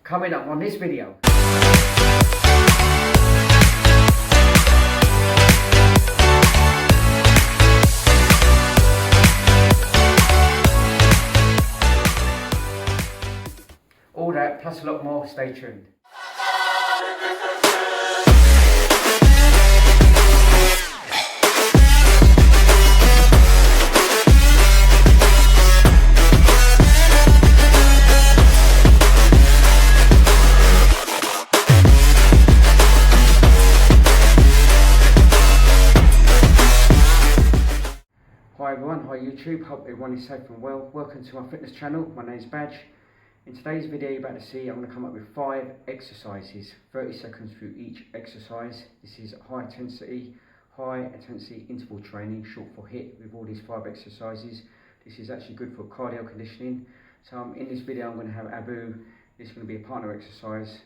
Coming up on this video. All that plus a lot more, stay tuned. Hi everyone, hi YouTube, hope everyone is safe and well. Welcome to my fitness channel, my name is Badge. In today's video you're about to see, I'm going to come up with 5 exercises, 30 seconds through each exercise. This is high intensity interval training, short for HIIT, with all these 5 exercises. This is actually good for cardio conditioning. So in this video I'm going to have Abu, this is going to be a partner exercise.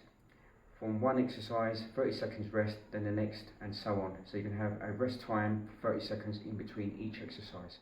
From one exercise, 30 seconds rest, then the next, and so on. So you can have a rest time, 30 seconds in between each exercise.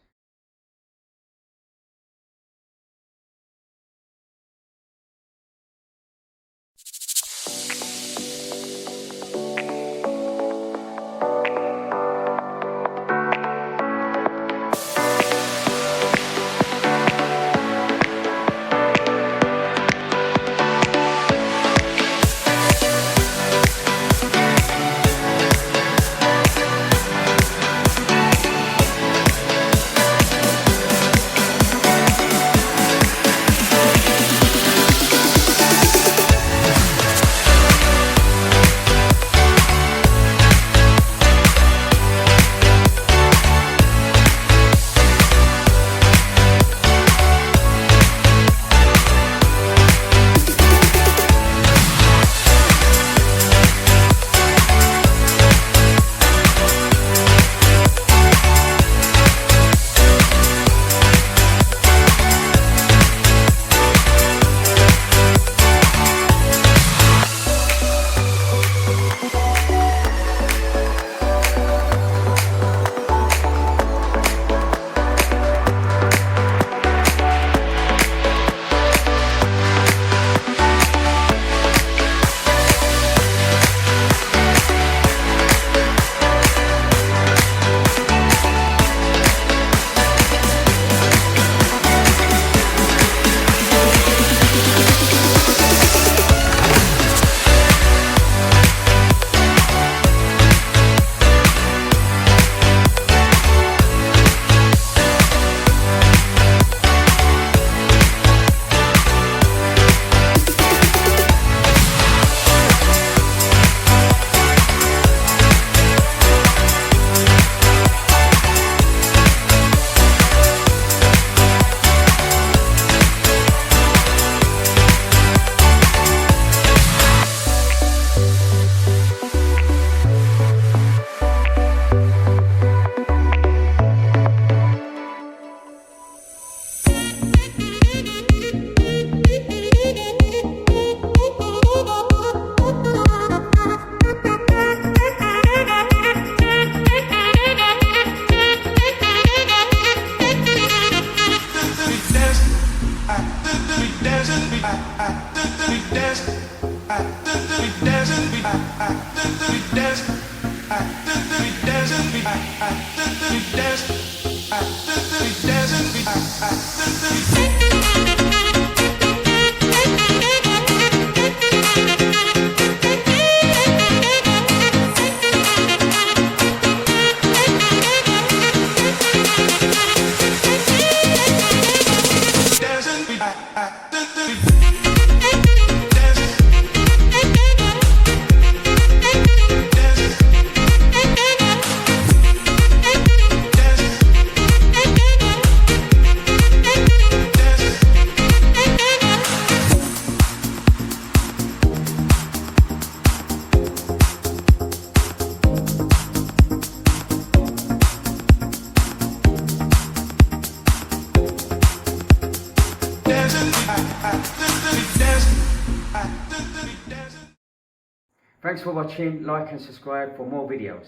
Thanks for watching, like and subscribe for more videos.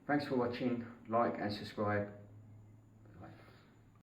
Thanks for watching, like and subscribe.